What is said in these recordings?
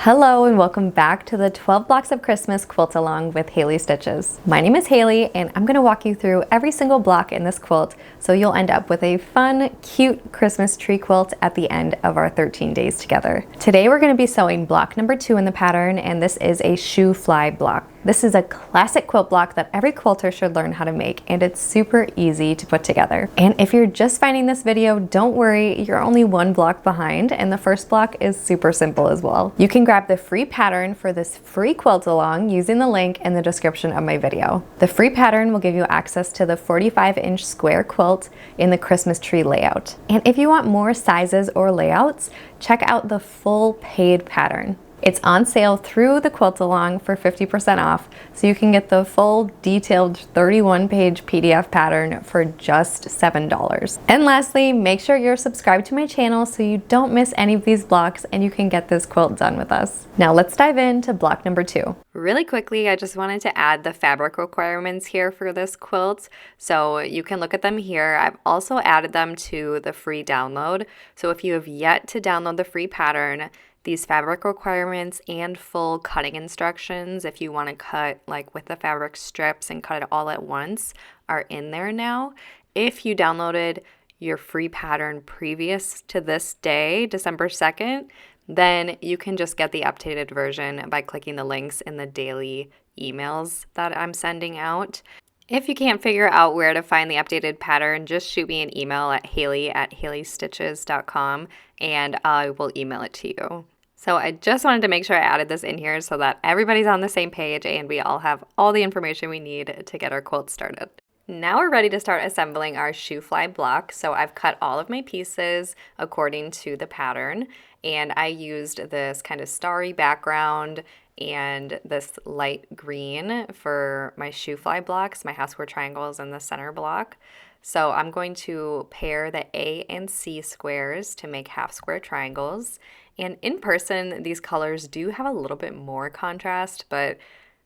Hello and welcome back to the 12 Blocks of Christmas Quilt Along with Haley Stitches. My name is Haley and I'm going to walk you through every single block in this quilt so you'll end up with a fun, cute Christmas tree quilt at the end of our 13 days together. Today we're going to be sewing block number 2 in the pattern, and this is a Shoo Fly block. This is a classic quilt block that every quilter should learn how to make, and it's super easy to put together. And if you're just finding this video, don't worry, you're only one block behind, and the first block is super simple as well. You can grab the free pattern for this free quilt along using the link in the description of my video. The free pattern will give you access to the 45-inch square quilt in the Christmas tree layout. And if you want more sizes or layouts, check out the full paid pattern. It's on sale through the Quilt Along for 50% off, so you can get the full detailed 31-page PDF pattern for just $7. And lastly, make sure you're subscribed to my channel so you don't miss any of these blocks and you can get this quilt done with us. Now let's dive into block number 2. Really quickly, I just wanted to add the fabric requirements here for this quilt, so you can look at them here. I've also added them to the free download, so if you have yet to download the free pattern, these fabric requirements and full cutting instructions, if you want to cut like with the fabric strips and cut it all at once, are in there now. If you downloaded your free pattern previous to this day, December 2nd, then you can just get the updated version by clicking the links in the daily emails that I'm sending out. If you can't figure out where to find the updated pattern, just shoot me an email at haley@haleystitches.com and I will email it to you. So I just wanted to make sure I added this in here so that everybody's on the same page and we all have all the information we need to get our quilt started. Now we're ready to start assembling our Shoo Fly block. So I've cut all of my pieces according to the pattern, and I used this kind of starry background and this light green for my Shoo Fly blocks, my half square triangles in the center block. So I'm going to pair the A and C squares to make half square triangles. And in person, these colors do have a little bit more contrast, but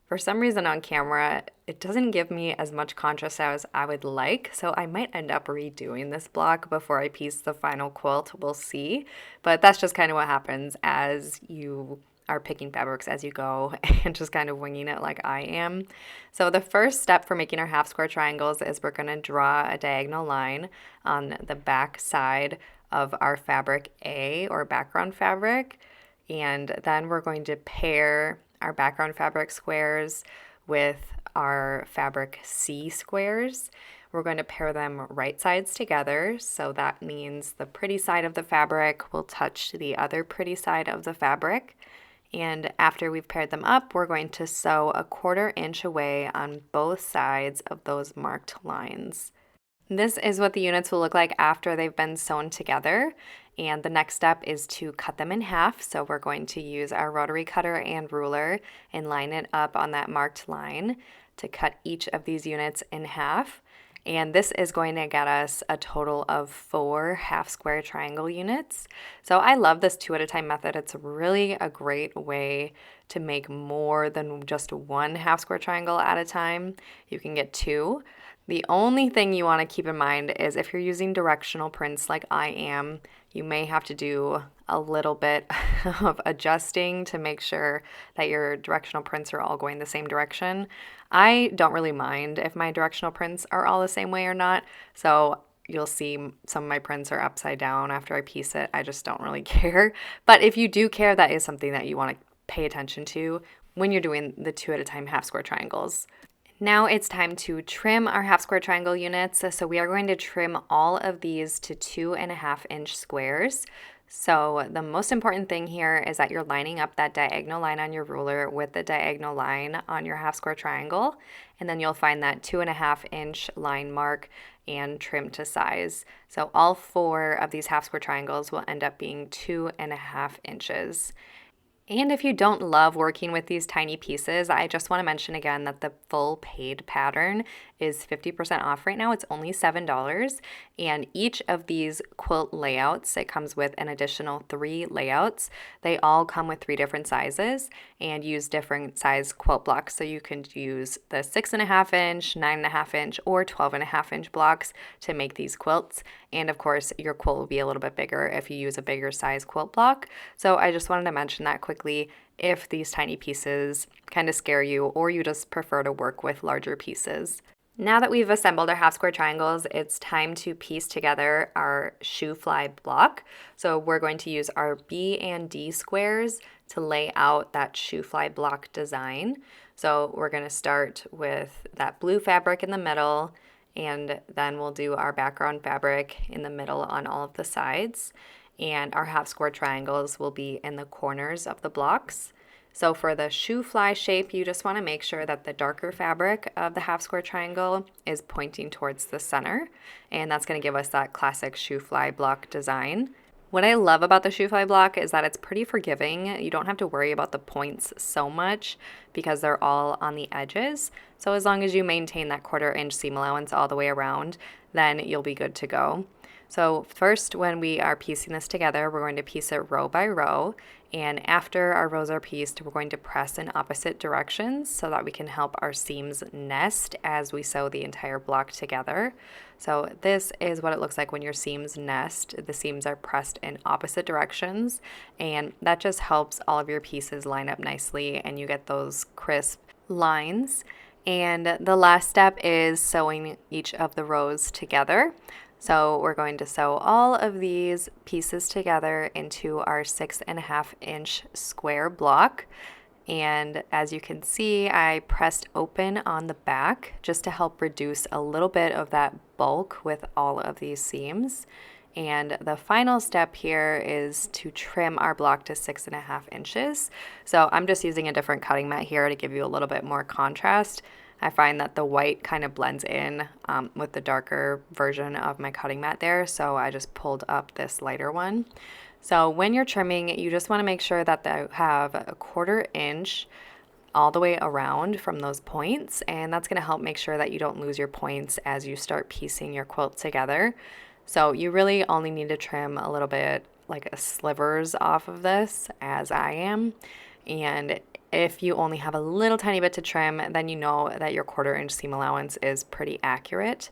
for some reason on camera, it doesn't give me as much contrast as I would like, so I might end up redoing this block before I piece the final quilt. We'll see, but that's just kind of what happens as you are picking fabrics as you go and just kind of winging it like I am. So the first step for making our half square triangles is we're going to draw a diagonal line on the back side of our fabric A, or background fabric, and then we're going to pair our background fabric squares with our fabric C squares. We're going to pair them right sides together, so that means the pretty side of the fabric will touch the other pretty side of the fabric. And after we've paired them up, we're going to sew 1/4 inch away on both sides of those marked lines. This is what the units will look like after they've been sewn together, and the next step is to cut them in half. So we're going to use our rotary cutter and ruler and line it up on that marked line to cut each of these units in half. And this is going to get us a total of 4 half square triangle units. So I love this 2 at a time method. It's really a great way to make more than just 1 half square triangle at a time. You can get 2. The only thing you want to keep in mind is if you're using directional prints like I am, you may have to do a little bit of adjusting to make sure that your directional prints are all going the same direction. I don't really mind if my directional prints are all the same way or not, so you'll see some of my prints are upside down after I piece it. I just don't really care. But if you do care, that is something that you want to pay attention to when you're doing the 2 at a time half square triangles. Now it's time to trim our half square triangle units. So we are going to trim all of these to 2.5 inch squares. So the most important thing here is that you're lining up that diagonal line on your ruler with the diagonal line on your half square triangle. And then you'll find that 2.5 inch line mark and trim to size. So all 4 of these half square triangles will end up being 2.5 inches. And if you don't love working with these tiny pieces, I just want to mention again that the full paid pattern is 50% off right now. It's only $7. And each of these quilt layouts, it comes with an additional 3 layouts. They all come with 3 different sizes and use different size quilt blocks. So you can use the 6.5 inch, 9.5 inch, or 12.5 inch blocks to make these quilts. And of course, your quilt will be a little bit bigger if you use a bigger size quilt block. So I just wanted to mention that quick quickly if these tiny pieces kind of scare you or you just prefer to work with larger pieces. Now that we've assembled our half square triangles, it's time to piece together our Shoo Fly block. So we're going to use our B and D squares to lay out that Shoo Fly block design. So we're going to start with that blue fabric in the middle, and then we'll do our background fabric in the middle on all of the sides. And our half square triangles will be in the corners of the blocks. So for the Shoo Fly shape, you just want to make sure that the darker fabric of the half square triangle is pointing towards the center, and that's going to give us that classic Shoo Fly block design. What I love about the Shoo Fly block is that it's pretty forgiving. You don't have to worry about the points so much because they're all on the edges. So as long as you maintain that 1/4 inch seam allowance all the way around, then you'll be good to go. So first, when we are piecing this together, we're going to piece it row by row. And after our rows are pieced, we're going to press in opposite directions so that we can help our seams nest as we sew the entire block together. So this is what it looks like when your seams nest. The seams are pressed in opposite directions, and that just helps all of your pieces line up nicely and you get those crisp lines. And the last step is sewing each of the rows together. So we're going to sew all of these pieces together into our 6.5 inch square block. And as you can see, I pressed open on the back just to help reduce a little bit of that bulk with all of these seams. And the final step here is to trim our block to 6.5 inches. So I'm just using a different cutting mat here to give you a little bit more contrast. I find that the white kind of blends in with the darker version of my cutting mat there, so I just pulled up this lighter one. So when you're trimming, you just want to make sure that they have a 1/4 inch all the way around from those points, and that's going to help make sure that you don't lose your points as you start piecing your quilt together. So you really only need to trim a little bit, like a slivers off of this, as I am. And if you only have a little tiny bit to trim, then you know that your 1/4 inch seam allowance is pretty accurate.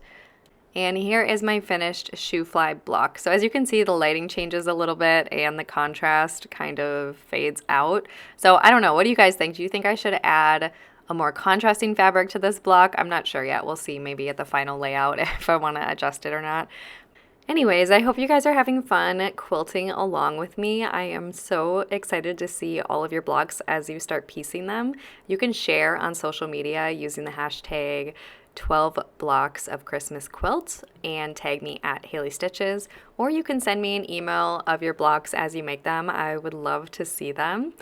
And here is my finished Shoo Fly block. So as you can see, the lighting changes a little bit and the contrast kind of fades out. So I don't know, what do you guys think? Do you think I should add a more contrasting fabric to this block? I'm not sure yet. We'll see maybe at the final layout if I want to adjust it or not. Anyways, I hope you guys are having fun quilting along with me. I am so excited to see all of your blocks as you start piecing them. You can share on social media using the hashtag 12 blocks of Christmas quilt and tag me at Haley Stitches, or you can send me an email of your blocks as you make them. I would love to see them.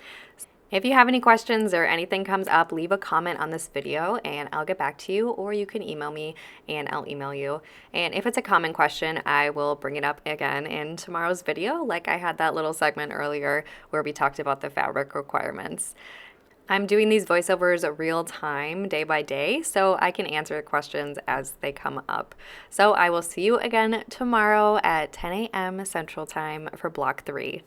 If you have any questions or anything comes up, leave a comment on this video and I'll get back to you, or you can email me and I'll email you. And if it's a common question, I will bring it up again in tomorrow's video, like I had that little segment earlier where we talked about the fabric requirements. I'm doing these voiceovers real time, day by day, so I can answer questions as they come up. So I will see you again tomorrow at 10 a.m. Central Time for Block 3.